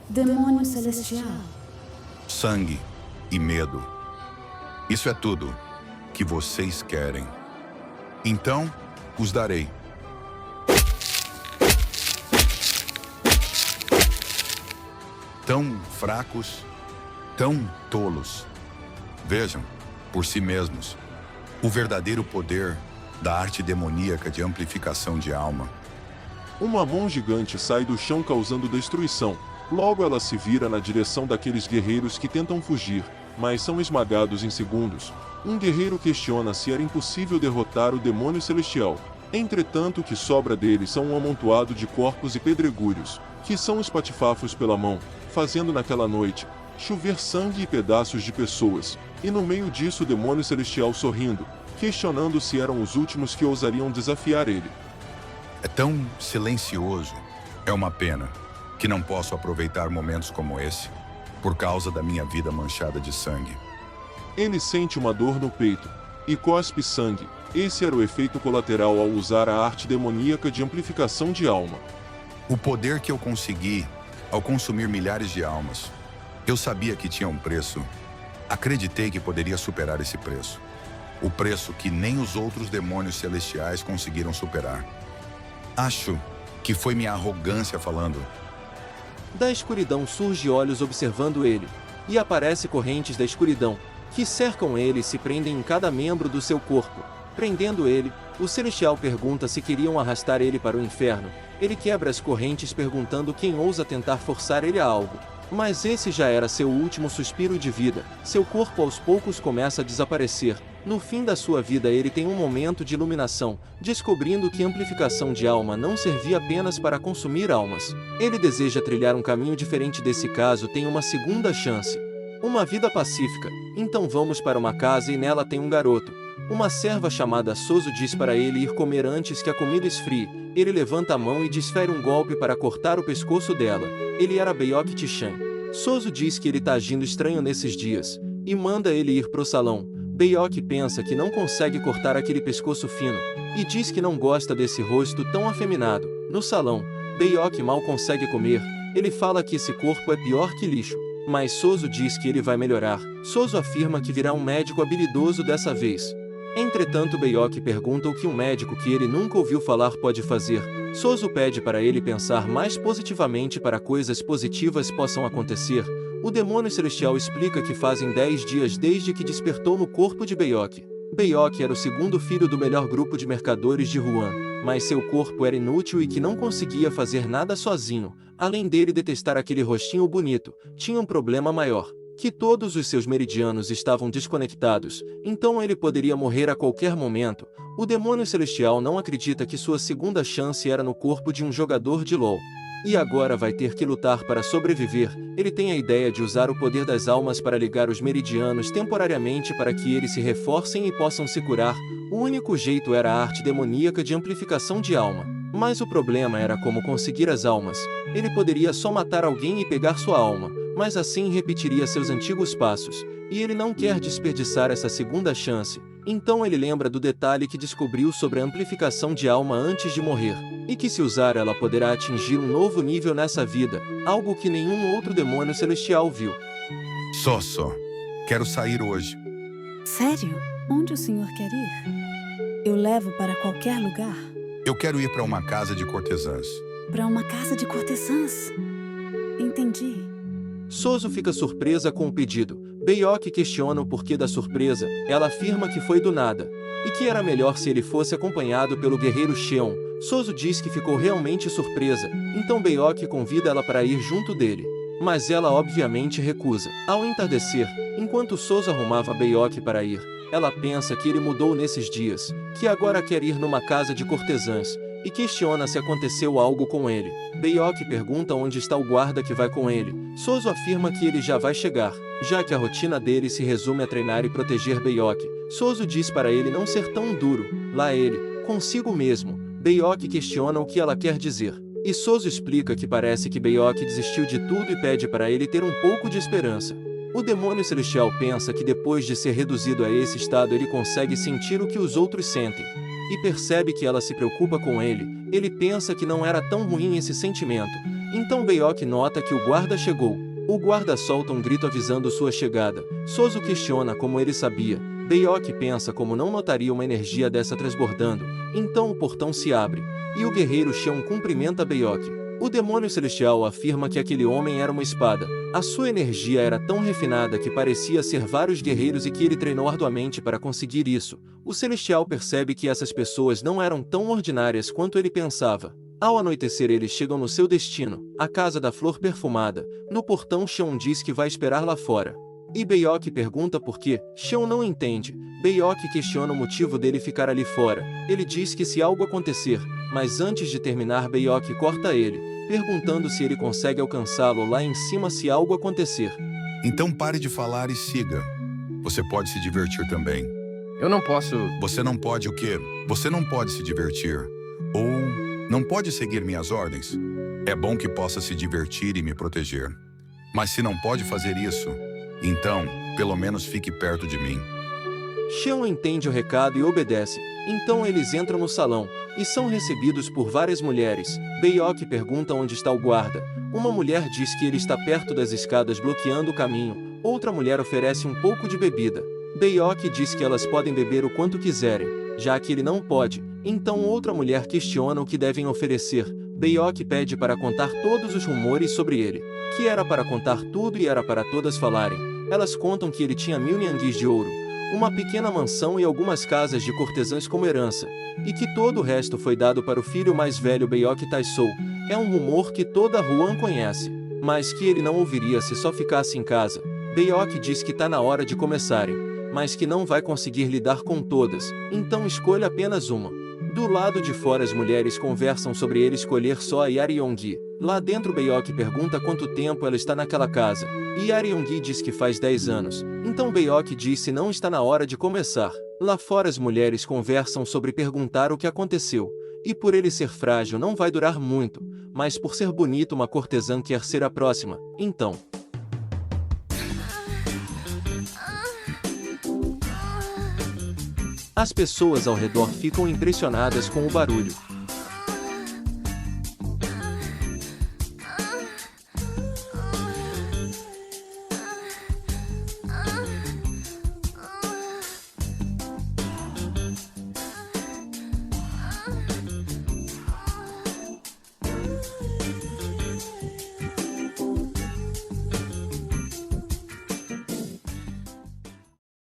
Demônio celestial. Sangue e medo. Isso é tudo que vocês querem. Então, os darei. Tão fracos, tão tolos. Vejam, por si mesmos, o verdadeiro poder da arte demoníaca de amplificação de alma. Uma mão gigante sai do chão causando destruição. Logo ela se vira na direção daqueles guerreiros que tentam fugir, mas são esmagados em segundos. Um guerreiro questiona se era impossível derrotar o demônio celestial. Entretanto, o que sobra deles são um amontoado de corpos e pedregulhos, que são espatifafos pela mão, fazendo naquela noite chover sangue e pedaços de pessoas. E no meio disso o demônio celestial sorrindo, questionando se eram os últimos que ousariam desafiar ele. É tão silencioso. É uma pena que não posso aproveitar momentos como esse por causa da minha vida manchada de sangue. Ele sente uma dor no peito e cospe sangue. Esse era o efeito colateral ao usar a arte demoníaca de amplificação de alma. O poder que eu consegui ao consumir milhares de almas. Eu sabia que tinha um preço. Acreditei que poderia superar esse preço. O preço que nem os outros demônios celestiais conseguiram superar. Acho que foi minha arrogância falando. Da escuridão surge olhos observando ele, e aparece correntes da escuridão, que cercam ele e se prendem em cada membro do seu corpo. Prendendo ele, o celestial pergunta se queriam arrastar ele para o inferno. Ele quebra as correntes perguntando quem ousa tentar forçar ele a algo. Mas esse já era seu último suspiro de vida. Seu corpo aos poucos começa a desaparecer. No fim da sua vida ele tem um momento de iluminação, descobrindo que a amplificação de alma não servia apenas para consumir almas. Ele deseja trilhar um caminho diferente desse caso, tem uma segunda chance. Uma vida pacífica. Então vamos para uma casa e nela tem um garoto. Uma serva chamada Soso diz para ele ir comer antes que a comida esfrie. Ele levanta a mão e desfere um golpe para cortar o pescoço dela. Ele era Beok Tishan. Soso diz que ele tá agindo estranho nesses dias, e manda ele ir pro salão. Beok pensa que não consegue cortar aquele pescoço fino, e diz que não gosta desse rosto tão afeminado. No salão, Beok mal consegue comer. Ele fala que esse corpo é pior que lixo. Mas Soso diz que ele vai melhorar. Soso afirma que virá um médico habilidoso dessa vez. Entretanto, Beok pergunta o que um médico que ele nunca ouviu falar pode fazer. Soso pede para ele pensar mais positivamente para coisas positivas possam acontecer. O demônio celestial explica que fazem 10 dias desde que despertou no corpo de Beok. Beok era o segundo filho do melhor grupo de mercadores de Ruan, mas seu corpo era inútil e que não conseguia fazer nada sozinho. Além dele detestar aquele rostinho bonito, tinha um problema maior. Que todos os seus meridianos estavam desconectados, então ele poderia morrer a qualquer momento. O demônio celestial não acredita que sua segunda chance era no corpo de um jogador de LoL. E agora vai ter que lutar para sobreviver. Ele tem a ideia de usar o poder das almas para ligar os meridianos temporariamente para que eles se reforcem e possam se curar. O único jeito era a arte demoníaca de amplificação de alma. Mas o problema era como conseguir as almas. Ele poderia só matar alguém e pegar sua alma, mas assim repetiria seus antigos passos, e ele não quer desperdiçar essa segunda chance. Então ele lembra do detalhe que descobriu sobre a amplificação de alma antes de morrer, e que se usar ela poderá atingir um novo nível nessa vida, algo que nenhum outro demônio celestial viu. Só. Quero sair hoje. Sério? Onde o senhor quer ir? Eu levo para qualquer lugar. Eu quero ir para uma casa de cortesãs. Para uma casa de cortesãs? Entendi. Soso fica surpresa com o pedido. Beok questiona o porquê da surpresa. Ela afirma que foi do nada, e que era melhor se ele fosse acompanhado pelo guerreiro Sheon. Soso diz que ficou realmente surpresa, então Beok convida ela para ir junto dele. Mas ela obviamente recusa. Ao entardecer, enquanto Soso arrumava Beok para ir, ela pensa que ele mudou nesses dias, que agora quer ir numa casa de cortesãs, e questiona se aconteceu algo com ele. Beok pergunta onde está o guarda que vai com ele. Soso afirma que ele já vai chegar, já que a rotina dele se resume a treinar e proteger Beok. Soso diz para ele não ser tão duro. Lá ele, consigo mesmo. Beok questiona o que ela quer dizer. E Soso explica que parece que Beok desistiu de tudo e pede para ele ter um pouco de esperança. O demônio celestial pensa que depois de ser reduzido a esse estado ele consegue sentir o que os outros sentem. E percebe que ela se preocupa com ele. Ele pensa que não era tão ruim esse sentimento, Então Beok nota que o guarda chegou. O guarda solta um grito avisando sua chegada. Sozo questiona como ele sabia. Beok pensa como não notaria uma energia dessa transbordando. Então o portão se abre, e o guerreiro Xion cumprimenta Beok. O demônio celestial afirma que aquele homem era uma espada. A sua energia era tão refinada que parecia ser vários guerreiros e que ele treinou arduamente para conseguir isso. O celestial percebe que essas pessoas não eram tão ordinárias quanto ele pensava. Ao anoitecer eles chegam no seu destino, a casa da flor perfumada. No portão Xion diz que vai esperar lá fora. E Beok pergunta por quê. Xion não entende. Beok questiona o motivo dele ficar ali fora. Ele diz que se algo acontecer, mas antes de terminar Beok corta ele, perguntando se ele consegue alcançá-lo lá em cima se algo acontecer. Então pare de falar e siga. Você pode se divertir também. Eu não posso... Você não pode o quê? Você não pode se divertir. Ou não pode seguir minhas ordens. É bom que possa se divertir e me proteger. Mas se não pode fazer isso, então, pelo menos fique perto de mim. Xion entende o recado e obedece. Então eles entram no salão, e são recebidos por várias mulheres. Beok pergunta onde está o guarda. Uma mulher diz que ele está perto das escadas bloqueando o caminho. Outra mulher oferece um pouco de bebida. Beok diz que elas podem beber o quanto quiserem, já que ele não pode. Então outra mulher questiona o que devem oferecer. Beok pede para contar todos os rumores sobre ele, que era para contar tudo e era para todas falarem. Elas contam que ele tinha 1000 nianguis de ouro, uma pequena mansão e algumas casas de cortesãs como herança, e que todo o resto foi dado para o filho mais velho Beok Taisou. É um rumor que toda Huan conhece, mas que ele não ouviria se só ficasse em casa. Beok diz que tá na hora de começarem, mas que não vai conseguir lidar com todas, então escolha apenas uma. Do lado de fora as mulheres conversam sobre ele escolher só a Yaryonggi. Lá dentro Beok pergunta quanto tempo ela está naquela casa, e Yaryonggi diz que faz 10 anos. Então Beok diz se não está na hora de começar. Lá fora as mulheres conversam sobre perguntar o que aconteceu, e por ele ser frágil não vai durar muito, mas por ser bonito uma cortesã quer ser a próxima, então... As pessoas ao redor ficam impressionadas com o barulho.